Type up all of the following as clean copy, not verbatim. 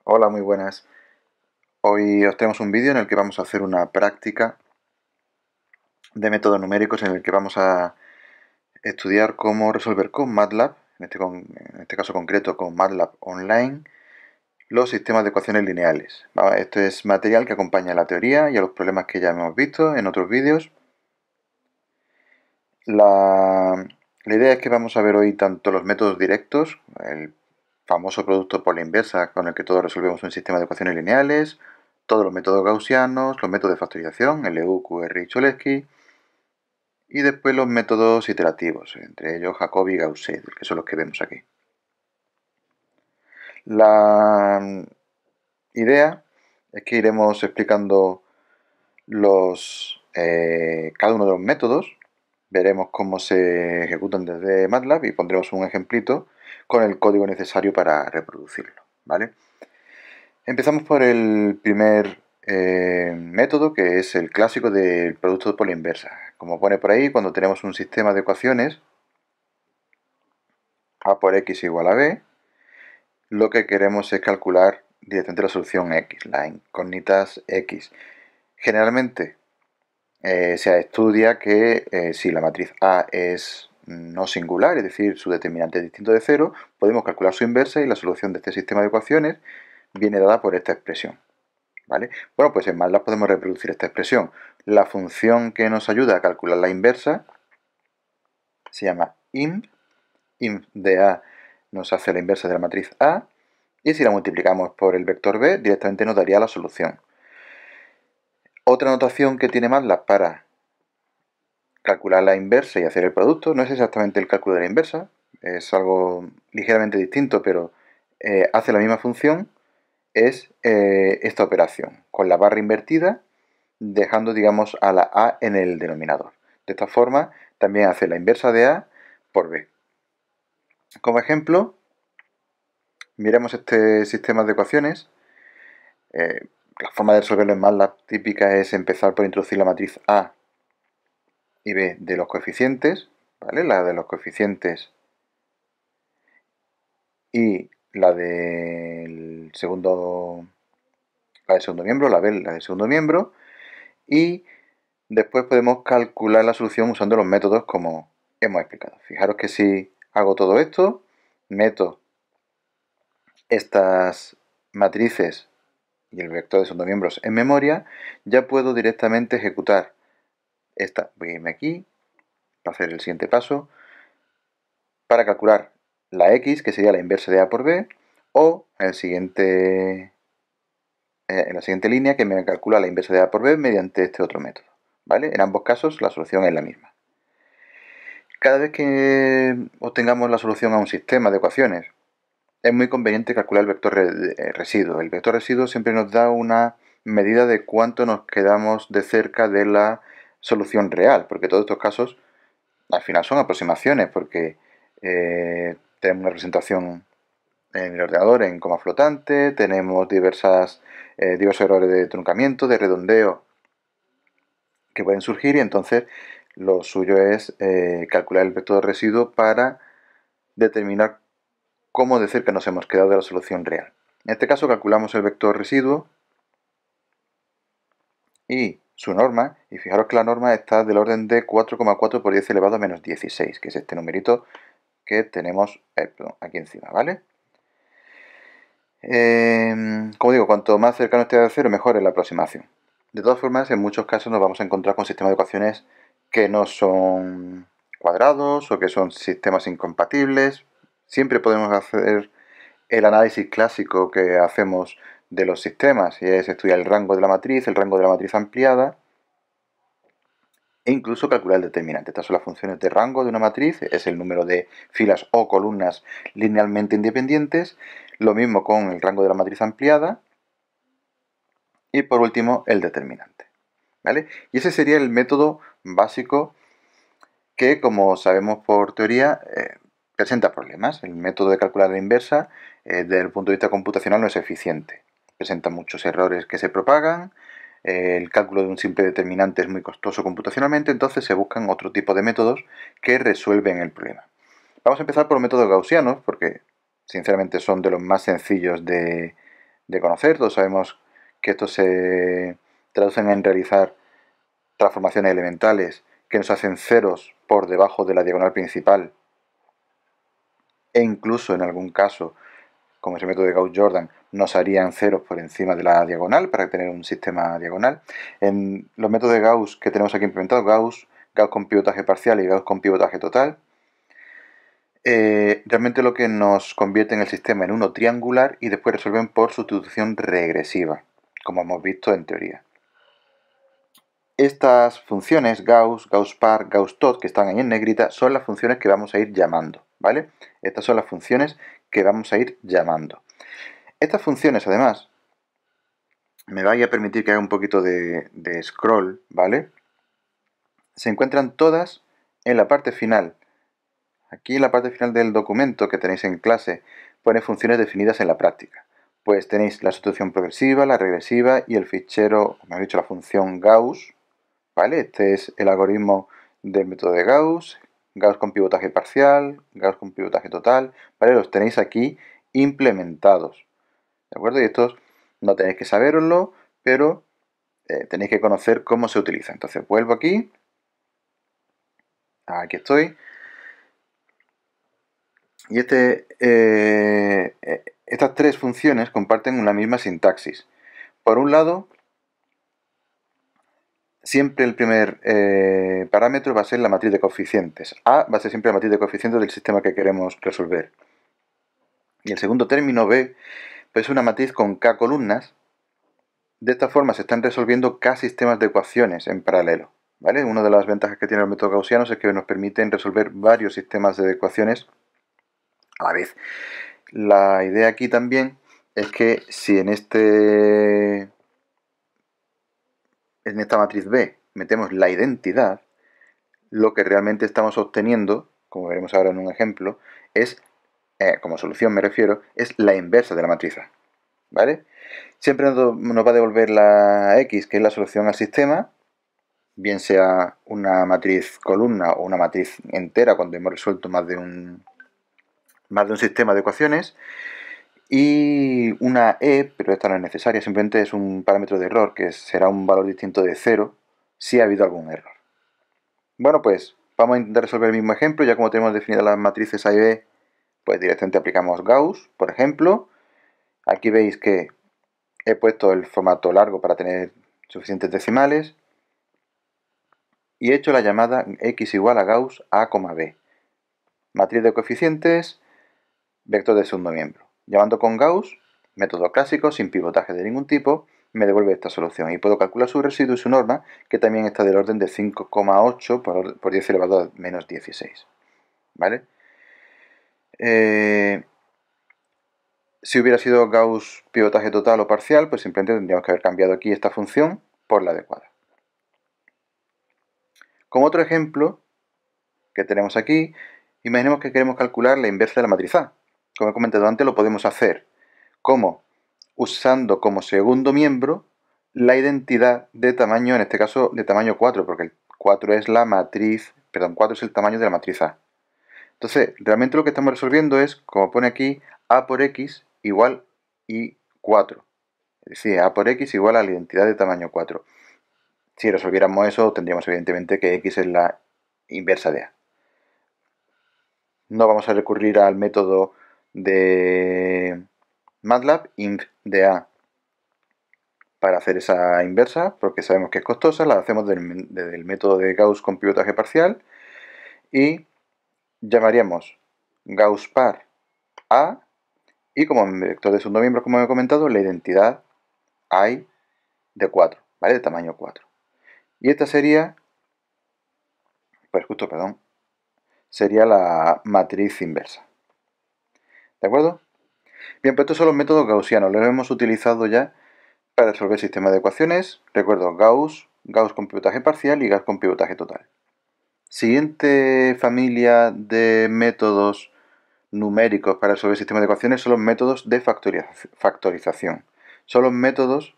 Hola, muy buenas. Hoy os tenemos un vídeo en el que vamos a hacer una práctica de métodos numéricos en el que vamos a estudiar cómo resolver con MATLAB, en este caso concreto con MATLAB Online, los sistemas de ecuaciones lineales. Esto es material que acompaña a la teoría y a los problemas que ya hemos visto en otros vídeos. La idea es que vamos a ver hoy tanto los métodos directos, el famoso producto por la inversa con el que todos resolvemos un sistema de ecuaciones lineales, todos los métodos gaussianos, los métodos de factorización, LU, QR y Cholesky, y después los métodos iterativos, entre ellos Jacobi y Gauss-Seidel, que son los que vemos aquí. La idea es que iremos explicando cada uno de los métodos, veremos cómo se ejecutan desde MATLAB y pondremos un ejemplito con el código necesario para reproducirlo, ¿vale? Empezamos por el primer método, que es el clásico del producto por la inversa. Como pone por ahí, cuando tenemos un sistema de ecuaciones a por x igual a b, lo que queremos es calcular directamente la solución x, las incógnitas x. Generalmente se estudia que si la matriz A es no singular, es decir, su determinante es distinto de cero, podemos calcular su inversa y la solución de este sistema de ecuaciones viene dada por esta expresión, ¿vale? Bueno, pues en MATLAB podemos reproducir esta expresión. La función que nos ayuda a calcular la inversa se llama imp. Imp de A nos hace la inversa de la matriz A, y si la multiplicamos por el vector B, directamente nos daría la solución. Otra notación que tiene MATLAB para calcular la inversa y hacer el producto no es exactamente el cálculo de la inversa, es algo ligeramente distinto, pero hace la misma función, es esta operación, con la barra invertida, dejando, digamos, a la A en el denominador. De esta forma, también hace la inversa de A por B. Como ejemplo, miremos este sistema de ecuaciones. La forma de resolverlo en MATLAB típica es empezar por introducir la matriz A y B de los coeficientes, ¿vale? La de los coeficientes y la del segundo miembro, la B, la del segundo miembro, y después podemos calcular la solución usando los métodos como hemos explicado. Fijaros que si hago todo esto, meto estas matrices y el vector de segundo miembros en memoria, ya puedo directamente ejecutar esta. Voy a irme aquí para hacer el siguiente paso, para calcular la x, que sería la inversa de A por B, o en la siguiente línea, que me calcula la inversa de A por B mediante este otro método, ¿vale? En ambos casos la solución es la misma. Cada vez que obtengamos la solución a un sistema de ecuaciones, es muy conveniente calcular el vector residuo. El vector residuo siempre nos da una medida de cuánto nos quedamos de cerca de la solución real, porque todos estos casos al final son aproximaciones, porque tenemos una representación en el ordenador en coma flotante, tenemos diversos errores de truncamiento, de redondeo que pueden surgir, y entonces lo suyo es calcular el vector de residuo para determinar cómo de cerca nos hemos quedado de la solución real. En este caso calculamos el vector residuo y su norma, y fijaros que la norma está del orden de 4,4 por 10 elevado a menos 16, que es este numerito que tenemos aquí encima, ¿vale? Como digo, cuanto más cercano esté a cero, mejor es la aproximación. De todas formas, en muchos casos nos vamos a encontrar con sistemas de ecuaciones que no son cuadrados o que son sistemas incompatibles. Siempre podemos hacer el análisis clásico que hacemos de los sistemas, y es estudiar el rango de la matriz ampliada, e incluso calcular el determinante. Estas son las funciones de rango de una matriz, es el número de filas o columnas linealmente independientes. Lo mismo con el rango de la matriz ampliada. Y por último, el determinante, ¿vale? Y ese sería el método básico que, como sabemos por teoría, presenta problemas. El método de calcular la inversa, desde el punto de vista computacional, no es eficiente. Presenta muchos errores que se propagan, el cálculo de un simple determinante es muy costoso computacionalmente, entonces se buscan otro tipo de métodos que resuelven el problema. Vamos a empezar por los métodos gaussianos, porque sinceramente son de los más sencillos de de conocer. Todos sabemos que esto se traducen en realizar transformaciones elementales que nos hacen ceros por debajo de la diagonal principal, e incluso en algún caso, como es el método de Gauss-Jordan, nos harían ceros por encima de la diagonal para tener un sistema diagonal. En los métodos de Gauss que tenemos aquí implementados, Gauss con pivotaje parcial y Gauss con pivotaje total, realmente lo que nos convierte en el sistema en uno triangular y después resuelven por sustitución regresiva, como hemos visto en teoría. Estas funciones, Gauss, Gauss-Par, Gauss-Tot, que están ahí en negrita, son las funciones que vamos a ir llamando, ¿vale? Estas son las funciones que vamos a ir llamando. Estas funciones, además, me vais a permitir que haga un poquito de scroll, ¿vale? Se encuentran todas en la parte final. Aquí en la parte final del documento que tenéis en clase pone funciones definidas en la práctica. Pues tenéis la sustitución progresiva, la regresiva y el fichero, como he dicho, la función Gauss, ¿vale? Este es el algoritmo del método de Gauss, Gauss con pivotaje parcial, Gauss con pivotaje total, ¿vale? Los tenéis aquí implementados, ¿de acuerdo? Y estos no tenéis que saberoslo, pero tenéis que conocer cómo se utiliza. Entonces vuelvo aquí estoy, y estas tres funciones comparten una misma sintaxis. Por un lado, siempre el primer parámetro va a ser la matriz de coeficientes. A va a ser siempre la matriz de coeficientes del sistema que queremos resolver. Y el segundo término, B, pues es una matriz con K columnas. De esta forma se están resolviendo K sistemas de ecuaciones en paralelo, ¿vale? Una de las ventajas que tiene el método gaussiano es que nos permiten resolver varios sistemas de ecuaciones a la vez. La idea aquí también es que si en esta matriz B metemos la identidad, lo que realmente estamos obteniendo, como veremos ahora en un ejemplo, es, como solución me refiero, es la inversa de la matriz A, ¿vale? Siempre nos va a devolver la X, que es la solución al sistema, bien sea una matriz columna o una matriz entera cuando hemos resuelto más de un sistema de ecuaciones, y una E, pero esta no es necesaria, simplemente es un parámetro de error que será un valor distinto de 0 si ha habido algún error. Bueno, pues vamos a intentar resolver el mismo ejemplo. Ya como tenemos definidas las matrices A y B, pues directamente aplicamos Gauss, por ejemplo. Aquí veis que he puesto el formato largo para tener suficientes decimales y he hecho la llamada x igual a Gauss A, B. Matriz de coeficientes, vector de segundo miembro. Llamando con Gauss, método clásico, sin pivotaje de ningún tipo, me devuelve esta solución. Y puedo calcular su residuo y su norma, que también está del orden de 5,8 por 10 elevado a menos 16. ¿Vale? Si hubiera sido Gauss pivotaje total o parcial, pues simplemente tendríamos que haber cambiado aquí esta función por la adecuada. Como otro ejemplo que tenemos aquí, imaginemos que queremos calcular la inversa de la matriz A. Como he comentado antes, lo podemos hacer como usando como segundo miembro la identidad de tamaño, en este caso de tamaño 4, porque el 4 es la matriz, perdón, 4 es el tamaño de la matriz A. Entonces, realmente lo que estamos resolviendo es, como pone aquí, A por X igual I4. Es decir, A por X igual a la identidad de tamaño 4. Si resolviéramos eso, tendríamos evidentemente que X es la inversa de A. No vamos a recurrir al método de MATLAB inv de A para hacer esa inversa, porque sabemos que es costosa. La hacemos desde el método de Gauss con pivotaje parcial y llamaríamos Gauss-Par A, y como vector de segundo miembro, como he comentado, la identidad I de 4, ¿vale? De tamaño 4. Y esta sería, sería la matriz inversa. ¿De acuerdo? Bien, pues estos son los métodos gaussianos. Los hemos utilizado ya para resolver sistemas de ecuaciones. Recuerdo, Gauss con pivotaje parcial y Gauss con pivotaje total. Siguiente familia de métodos numéricos para resolver sistemas de ecuaciones son los métodos de factorización. Son métodos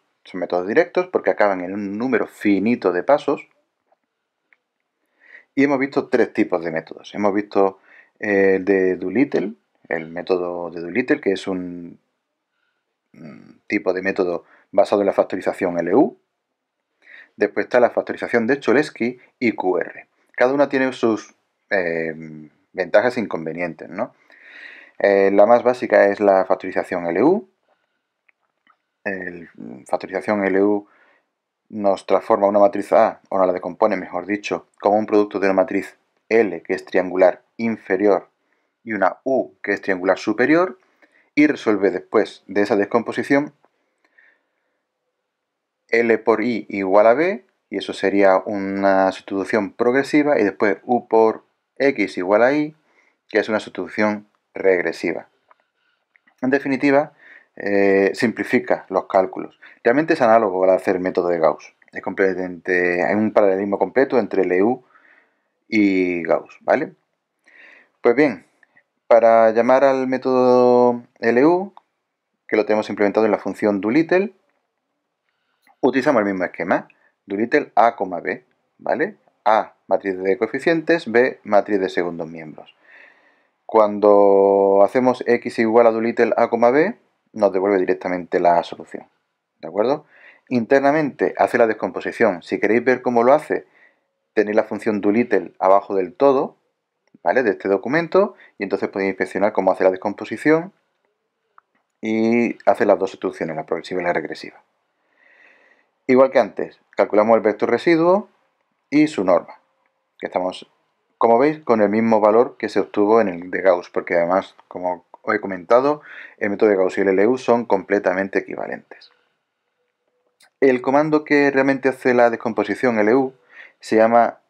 directos porque acaban en un número finito de pasos. Y hemos visto tres tipos de métodos. Hemos visto el de Doolittle, el método de Doolittle, que es un tipo de método basado en la factorización LU. Después está la factorización de Cholesky y QR. Cada una tiene sus ventajas e inconvenientes, ¿no? La más básica es la factorización LU. Factorización LU nos transforma una matriz A, o nos la decompone, mejor dicho, como un producto de una matriz L, que es triangular inferior, y una U, que es triangular superior, y resuelve después de esa descomposición L por I igual a B, y eso sería una sustitución progresiva, y después U por X igual a Y, que es una sustitución regresiva. En definitiva, simplifica los cálculos. Realmente es análogo al hacer el método de Gauss. Hay un paralelismo completo entre LU y Gauss, ¿vale? Pues bien, para llamar al método LU, que lo tenemos implementado en la función doLittle, utilizamos el mismo esquema, doLittle A, B, ¿vale? A, matriz de coeficientes, B, matriz de segundos miembros. Cuando hacemos X igual a doLittle A, B, nos devuelve directamente la solución, ¿de acuerdo? Internamente hace la descomposición. Si queréis ver cómo lo hace, tenéis la función doLittle abajo del todo, ¿vale? De este documento, y entonces podéis inspeccionar cómo hace la descomposición y hace las dos sustituciones, la progresiva y la regresiva. Igual que antes, calculamos el vector residuo y su norma, que estamos, como veis, con el mismo valor que se obtuvo en el de Gauss, porque además, como os he comentado, el método de Gauss y el LU son completamente equivalentes. El comando que realmente hace la descomposición LU se llama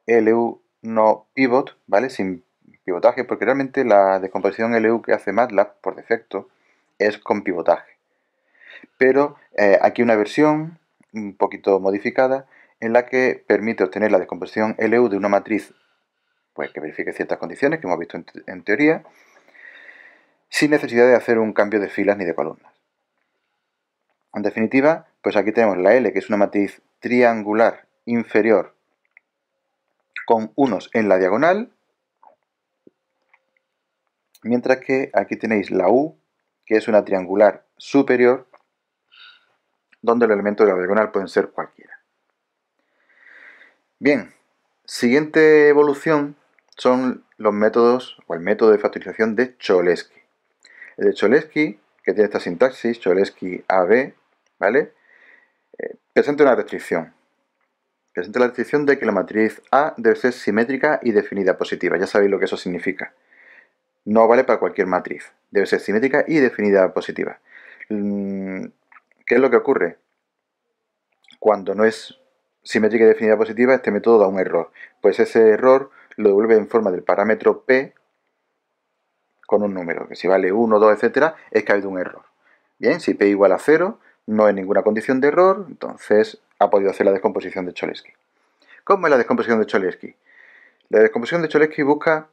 LU no pivot, ¿vale? Sin pivotaje, porque realmente la descomposición LU que hace MATLAB por defecto es con pivotaje. Pero aquí una versión un poquito modificada en la que permite obtener la descomposición LU de una matriz pues, que verifique ciertas condiciones que hemos visto en teoría, sin necesidad de hacer un cambio de filas ni de columnas. En definitiva, pues aquí tenemos la L, que es una matriz triangular inferior con unos en la diagonal, mientras que aquí tenéis la U, que es una triangular superior, donde los elementos de la diagonal pueden ser cualquiera. Bien, siguiente evolución son los métodos, o el método de factorización de Cholesky. El de Cholesky, que tiene esta sintaxis, Cholesky AB, ¿vale? Presenta una restricción. Presenta la restricción de que la matriz A debe ser simétrica y definida positiva. Ya sabéis lo que eso significa. No vale para cualquier matriz. Debe ser simétrica y definida positiva. ¿Qué es lo que ocurre? Cuando no es simétrica y definida positiva, este método da un error. Pues ese error lo devuelve en forma del parámetro P con un número, que si vale 1, 2, etcétera, es que ha habido un error. Bien, si P igual a 0, no hay ninguna condición de error, entonces ha podido hacer la descomposición de Cholesky. ¿Cómo es la descomposición de Cholesky? La descomposición de Cholesky busca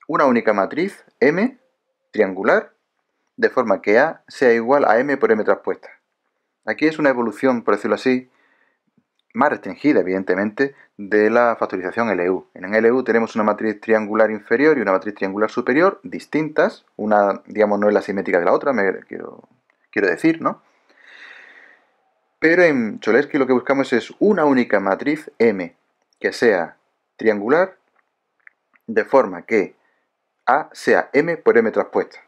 una única matriz M triangular de forma que A sea igual a M por M transpuesta. Aquí es una evolución, por decirlo así, más restringida, evidentemente, de la factorización LU. En LU tenemos una matriz triangular inferior y una matriz triangular superior, distintas. Una, digamos, no es la simétrica de la otra, quiero decir, ¿no? Pero en Cholesky lo que buscamos es una única matriz M que sea triangular de forma que A sea M por M transpuesta.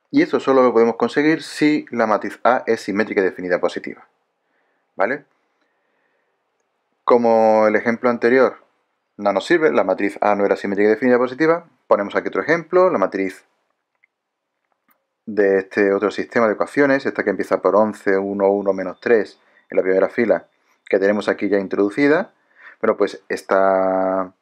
Y eso solo lo podemos conseguir si la matriz A es simétrica y definida positiva. ¿Vale? Como el ejemplo anterior no nos sirve, la matriz A no era simétrica y definida positiva, ponemos aquí otro ejemplo, la matriz de este otro sistema de ecuaciones, esta que empieza por 11, 1, 1, menos 3 en la primera fila, que tenemos aquí ya introducida. Bueno, pues esta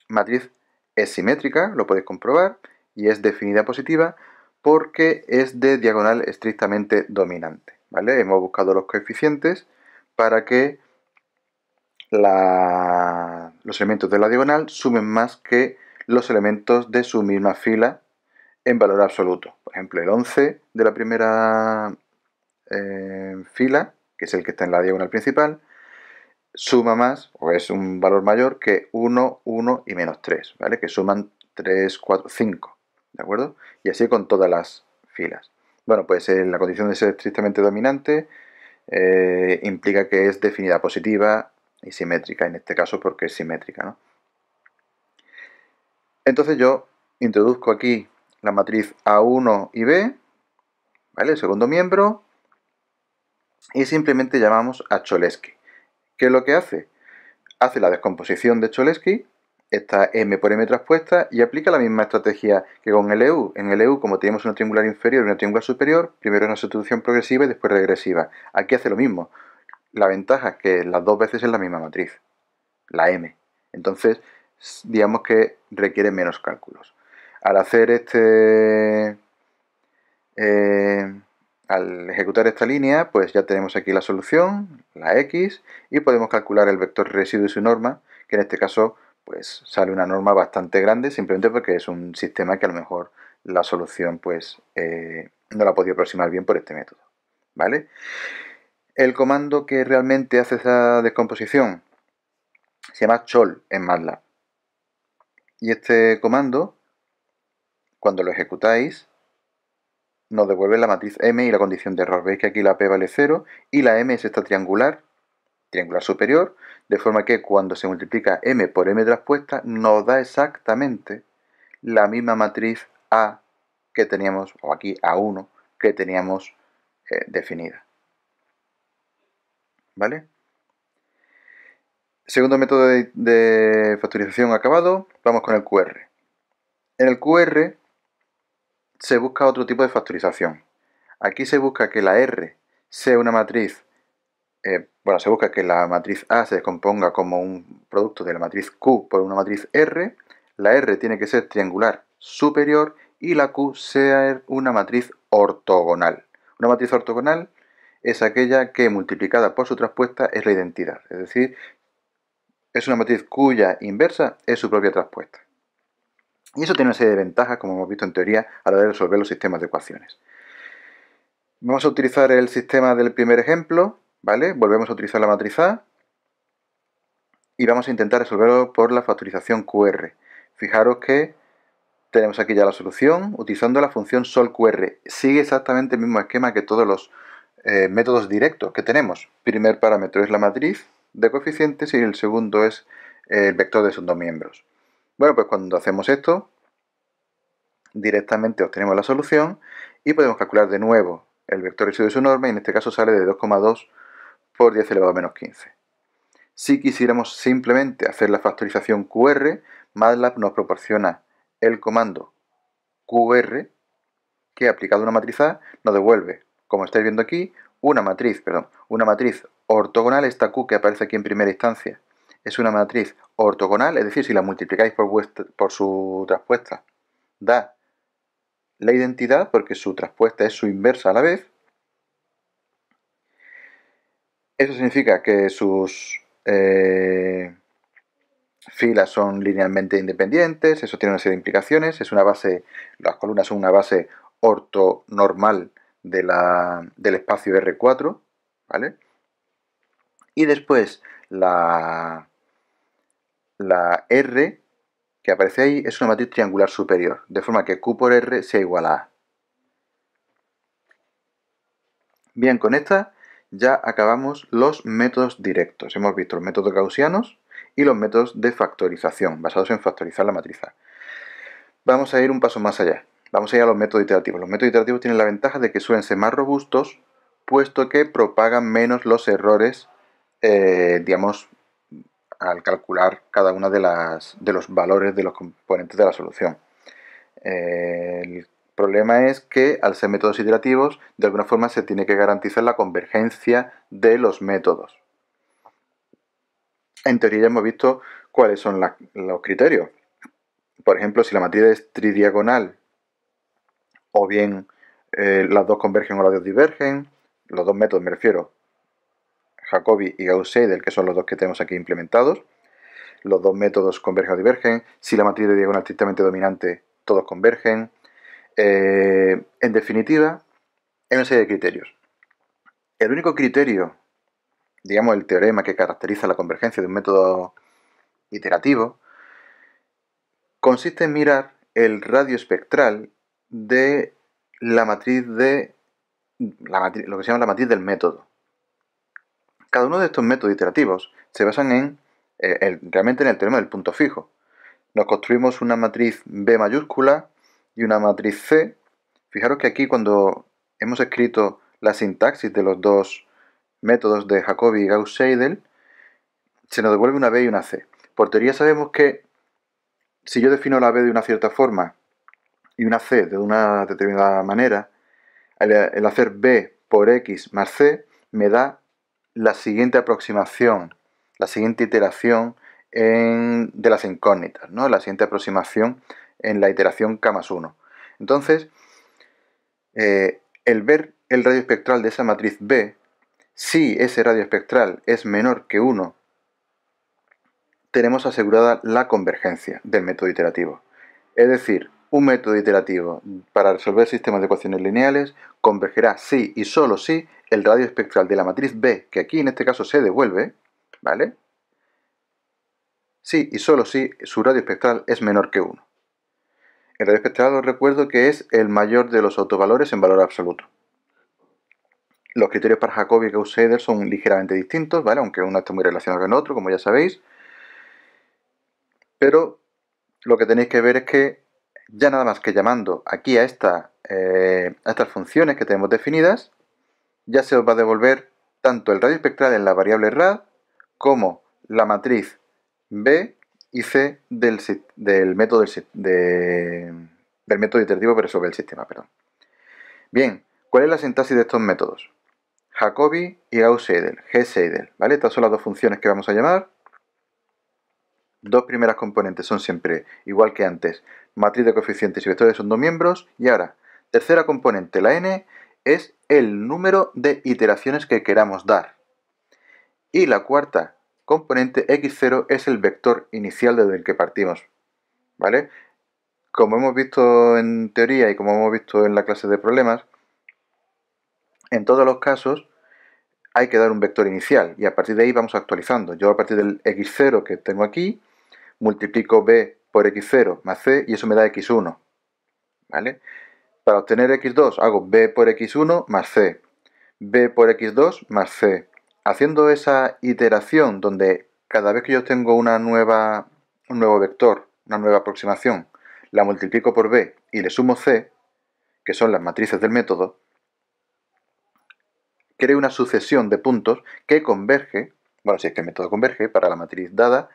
matriz es simétrica, lo podéis comprobar, y es definida positiva porque es de diagonal estrictamente dominante, ¿vale? Hemos buscado los coeficientes para que los elementos de la diagonal sumen más que los elementos de su misma fila en valor absoluto. Por ejemplo, el 11 de la primera fila, que es el que está en la diagonal principal, suma más, o es un valor mayor que 1, 1 y menos 3, ¿vale? Que suman 3, 4, 5, ¿de acuerdo? Y así con todas las filas. Bueno, pues la condición de ser estrictamente dominante implica que es definida positiva y simétrica, en este caso porque es simétrica, ¿no? Entonces yo introduzco aquí la matriz A1 y B, ¿vale? El segundo miembro, y simplemente llamamos a Cholesky. ¿Qué es lo que hace? Hace la descomposición de Cholesky, esta M por M traspuesta, y aplica la misma estrategia que con LU. En LU, como tenemos una triangular inferior y una triangular superior, primero una sustitución progresiva y después regresiva. Aquí hace lo mismo. La ventaja es que las dos veces es la misma matriz, la M. Entonces, digamos que requiere menos cálculos. Al hacer al ejecutar esta línea, pues ya tenemos aquí la solución, la X, y podemos calcular el vector residuo y su norma, que en este caso pues sale una norma bastante grande, simplemente porque es un sistema que a lo mejor la solución pues no la ha podido aproximar bien por este método, ¿vale? El comando que realmente hace esa descomposición se llama chol en MATLAB. Y este comando, cuando lo ejecutáis, nos devuelve la matriz M y la condición de error. Veis que aquí la P vale 0 y la M es esta triangular superior, de forma que cuando se multiplica M por M traspuesta nos da exactamente la misma matriz A que teníamos, o aquí A1, que teníamos definida. ¿Vale? Segundo método de factorización acabado, vamos con el QR. En el QR se busca otro tipo de factorización. Aquí se busca que la R sea una matriz, se busca que la matriz A se descomponga como un producto de la matriz Q por una matriz R. La R tiene que ser triangular superior y la Q sea una matriz ortogonal. Una matriz ortogonal es aquella que multiplicada por su traspuesta es la identidad, es decir, es una matriz cuya inversa es su propia traspuesta. Y eso tiene una serie de ventajas, como hemos visto en teoría, a la hora de resolver los sistemas de ecuaciones. Vamos a utilizar el sistema del primer ejemplo, ¿vale? Volvemos a utilizar la matriz A y vamos a intentar resolverlo por la factorización QR. Fijaros que tenemos aquí ya la solución utilizando la función solQR. Sigue exactamente el mismo esquema que todos los métodos directos que tenemos. Primer parámetro es la matriz de coeficientes y el segundo es el vector de sus dos miembros. Bueno, pues cuando hacemos esto, directamente obtenemos la solución y podemos calcular de nuevo el vector residuo de su norma, y en este caso sale de 2,2 por 10 elevado a menos 15. Si quisiéramos simplemente hacer la factorización QR, MATLAB nos proporciona el comando QR, que aplicado a una matriz A nos devuelve, como estáis viendo aquí, una matriz ortogonal. Esta Q que aparece aquí en primera instancia es una matriz ortogonal, es decir, si la multiplicáis por su traspuesta, da la identidad, porque su traspuesta es su inversa a la vez. Eso significa que sus filas son linealmente independientes, eso tiene una serie de implicaciones, es una base, las columnas son una base ortonormal del espacio R4, ¿vale? Y después la R que aparece ahí es una matriz triangular superior, de forma que Q por R sea igual a A. Bien, con esta ya acabamos los métodos directos. Hemos visto los métodos gaussianos y los métodos de factorización, basados en factorizar la matriz A. Vamos a ir un paso más allá. Vamos a ir a los métodos iterativos. Los métodos iterativos tienen la ventaja de que suelen ser más robustos, puesto que propagan menos los errores, digamos, al calcular cada uno de los valores de los componentes de la solución. El problema es que al ser métodos iterativos, de alguna forma se tiene que garantizar la convergencia de los métodos. En teoría ya hemos visto cuáles son los criterios. Por ejemplo, si la matriz es tridiagonal, o bien las dos convergen o las dos divergen, los dos métodos me refiero, Jacobi y Gauss-Seidel, que son los dos que tenemos aquí implementados. Los dos métodos convergen o divergen. Si la matriz de diagonal estrictamente dominante, todos convergen. En definitiva, hay una serie de criterios. El único criterio, digamos el teorema que caracteriza la convergencia de un método iterativo, consiste en mirar el radio espectral de la matriz de lo que se llama la matriz del método. Cada uno de estos métodos iterativos se basan realmente en el teorema del punto fijo. Nos construimos una matriz B mayúscula y una matriz C. Fijaros que aquí cuando hemos escrito la sintaxis de los dos métodos de Jacobi y Gauss-Seidel, se nos devuelve una B y una C. Por teoría sabemos que si yo defino la B de una cierta forma y una C de una determinada manera, el hacer B por X más C me da la siguiente aproximación, la siguiente iteración de las incógnitas, ¿no? La siguiente aproximación en la iteración K más 1. Entonces, el ver el radio espectral de esa matriz B, si ese radio espectral es menor que 1, tenemos asegurada la convergencia del método iterativo. Es decir, un método iterativo para resolver sistemas de ecuaciones lineales convergerá si y solo si el radio espectral de la matriz B, que aquí en este caso se devuelve, ¿vale? Si y solo si su radio espectral es menor que 1. El radio espectral os recuerdo que es el mayor de los autovalores en valor absoluto. Los criterios para Jacobi y Gauss-Seidel son ligeramente distintos, ¿vale? Aunque uno está muy relacionado con el otro, como ya sabéis. Pero lo que tenéis que ver es que ya nada más que llamando aquí a estas funciones que tenemos definidas, ya se os va a devolver tanto el radio espectral en la variable rad como la matriz B y C del método iterativo para resolver el sistema. Perdón. Bien, ¿cuál es la sintaxis de estos métodos? Jacobi y Gauss-Seidel, G-Seidel, ¿vale? Estas son las dos funciones que vamos a llamar. Dos primeras componentes son siempre, igual que antes, matriz de coeficientes y vectores son dos miembros. Y ahora, tercera componente, la n, es el número de iteraciones que queramos dar. Y la cuarta componente, x0, es el vector inicial desde el que partimos, ¿vale? Como hemos visto en teoría y como hemos visto en la clase de problemas, en todos los casos hay que dar un vector inicial y a partir de ahí vamos actualizando. Yo a partir del x0 que tengo aquí, multiplico b por x0 más c y eso me da x1, ¿vale? Para obtener x2 hago b por x1 más c, b por x2 más c. Haciendo esa iteración donde cada vez que yo tengo un nuevo vector, una nueva aproximación, la multiplico por b y le sumo c, que son las matrices del método, creo una sucesión de puntos que converge, bueno, si es que el método converge para la matriz dada,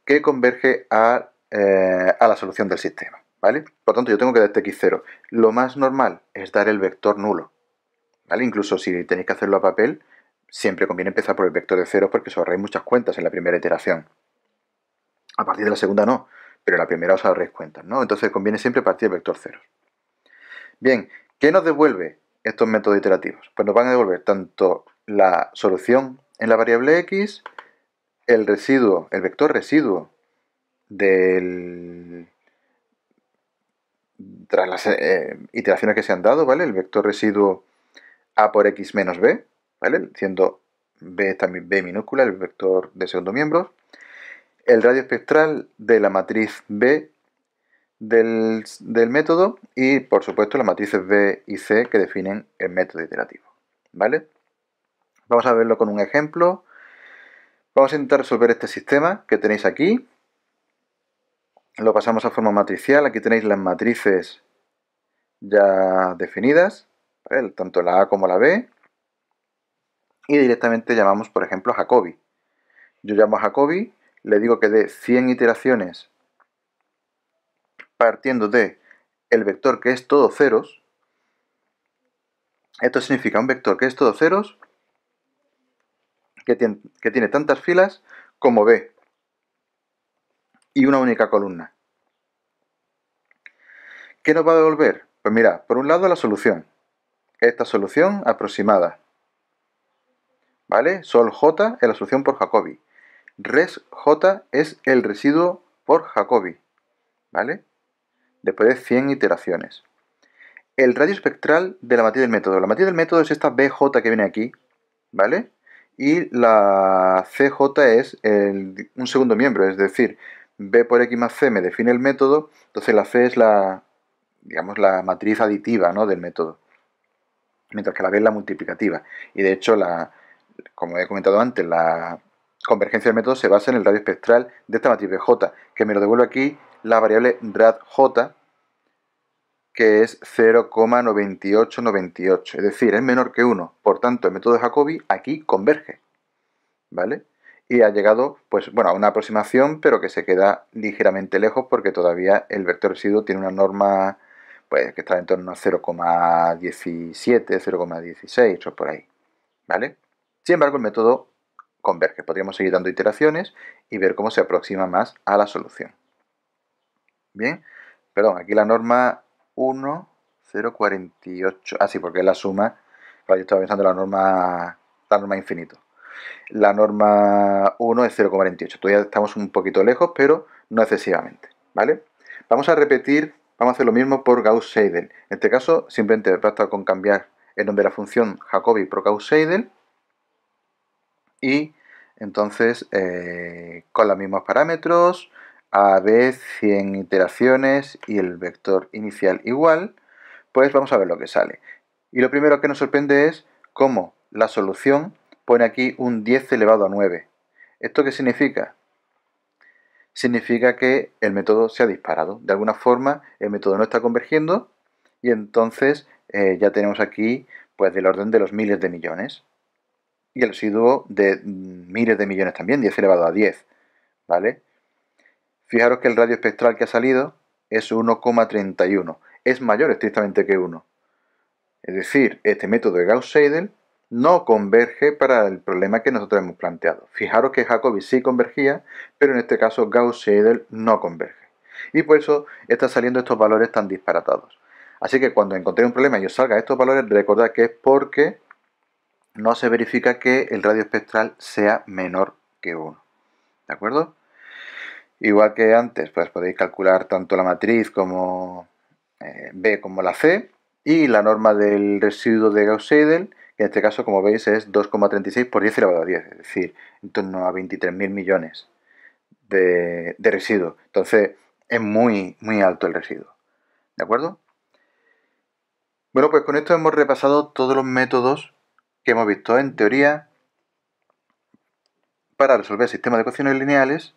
que converge a la solución del sistema, ¿vale? Por tanto, yo tengo que dar este x0. Lo más normal es dar el vector nulo, ¿vale? Incluso si tenéis que hacerlo a papel, siempre conviene empezar por el vector de ceros porque os ahorráis muchas cuentas en la primera iteración. A partir de la segunda no, pero en la primera os ahorréis cuentas, ¿no? Entonces conviene siempre partir del vector ceros. Bien, ¿qué nos devuelve estos métodos iterativos? Pues nos van a devolver tanto la solución en la variable x, el vector residuo tras las iteraciones que se han dado, ¿vale? El vector residuo a por x menos b, ¿vale? Siendo b también b minúscula, el vector de segundo miembro. El radio espectral de la matriz B del método y, por supuesto, las matrices B y C que definen el método iterativo, ¿vale? Vamos a verlo con un ejemplo. Vamos a intentar resolver este sistema que tenéis aquí. Lo pasamos a forma matricial. Aquí tenéis las matrices ya definidas, ¿vale? Tanto la A como la B. Y directamente llamamos, por ejemplo, a Jacobi. Yo llamo a Jacobi, le digo que dé 100 iteraciones partiendo de el vector que es todo ceros. Esto significa un vector que es todo ceros, que tiene tantas filas como B y una única columna. ¿Qué nos va a devolver? Pues mira, por un lado la solución. Esta solución aproximada, ¿vale? Sol J es la solución por Jacobi. Res J es el residuo por Jacobi, ¿vale? Después de 100 iteraciones. El radio espectral de la matriz del método. La matriz del método es esta BJ que viene aquí, ¿vale? Y la CJ es un segundo miembro, es decir, B por X más C me define el método, entonces la C es digamos, la matriz aditiva, ¿no?, del método. mientras que la B es la multiplicativa. Y de hecho, como he comentado antes, la convergencia del método se basa en el radio espectral de esta matriz BJ, que me lo devuelve aquí la variable radj, que es 0,9898, es decir, es menor que 1. Por tanto, el método de Jacobi aquí converge, ¿vale? Y ha llegado, pues, bueno, a una aproximación, pero que se queda ligeramente lejos porque todavía el vector residuo tiene una norma, pues, que está en torno a 0,17, 0,16 o por ahí, ¿vale? Sin embargo, el método converge. Podríamos seguir dando iteraciones y ver cómo se aproxima más a la solución. Bien, perdón, aquí la norma 1,048. Ah, sí, porque es la suma. Claro, yo estaba pensando en la norma infinito. La norma 1 es 0,48. Todavía estamos un poquito lejos, pero no excesivamente, ¿vale? Vamos a repetir, vamos a hacer lo mismo por Gauss-Seidel. En este caso, simplemente basta con cambiar el nombre de la función Jacobi por Gauss-Seidel y entonces con los mismos parámetros, a b 100 iteraciones y el vector inicial igual, pues vamos a ver lo que sale. Y lo primero que nos sorprende es cómo la solución pone aquí un 10 elevado a 9. ¿Esto qué significa? Significa que el método se ha disparado. De alguna forma el método no está convergiendo y entonces ya tenemos aquí pues del orden de los miles de millones. Y el residuo de miles de millones también, 10 elevado a 10, ¿vale? Fijaros que el radio espectral que ha salido es 1,31. Es mayor estrictamente que 1. Es decir, este método de Gauss-Seidel no converge para el problema que nosotros hemos planteado. Fijaros que Jacobi sí convergía, pero en este caso Gauss-Seidel no converge. Y por eso están saliendo estos valores tan disparatados. Así que cuando encontréis un problema y os salgan estos valores, recordad que es porque no se verifica que el radio espectral sea menor que 1. ¿De acuerdo? Igual que antes, pues podéis calcular tanto la matriz como B como la C y la norma del residuo de Gauss-Seidel, que en este caso, como veis, es 2,36 por 10 elevado a 10, es decir, en torno a 23.000 millones de residuo. Entonces, es muy, muy alto el residuo. ¿De acuerdo? Bueno, pues con esto hemos repasado todos los métodos que hemos visto en teoría para resolver sistemas de ecuaciones lineales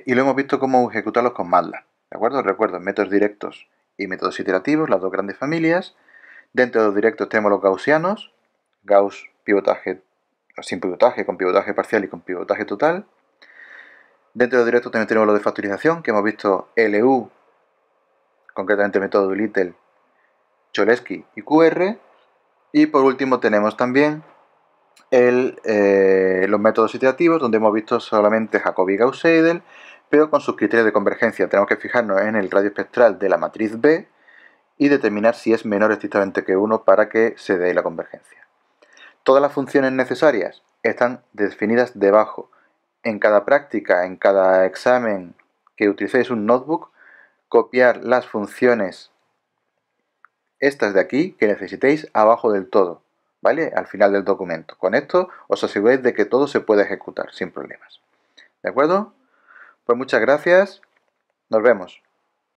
y lo hemos visto cómo ejecutarlos con MATLAB. ¿De acuerdo? Recuerdo, métodos directos y métodos iterativos, las dos grandes familias. Dentro de los directos tenemos los gaussianos, Gauss pivotaje, sin pivotaje, con pivotaje parcial y con pivotaje total. Dentro de los directos también tenemos los de factorización, que hemos visto LU, concretamente el método de Little, Cholesky y QR. Y por último tenemos también los métodos iterativos, donde hemos visto solamente Jacobi y Gauss-Seidel, pero con sus criterios de convergencia. Tenemos que fijarnos en el radio espectral de la matriz B y determinar si es menor estrictamente que 1 para que se dé la convergencia. Todas las funciones necesarias están definidas debajo. En cada práctica, en cada examen que utilicéis un notebook, copiar las funciones estas de aquí que necesitéis abajo del todo, ¿vale? Al final del documento. Con esto os aseguráis de que todo se puede ejecutar sin problemas. ¿De acuerdo? Pues muchas gracias. Nos vemos.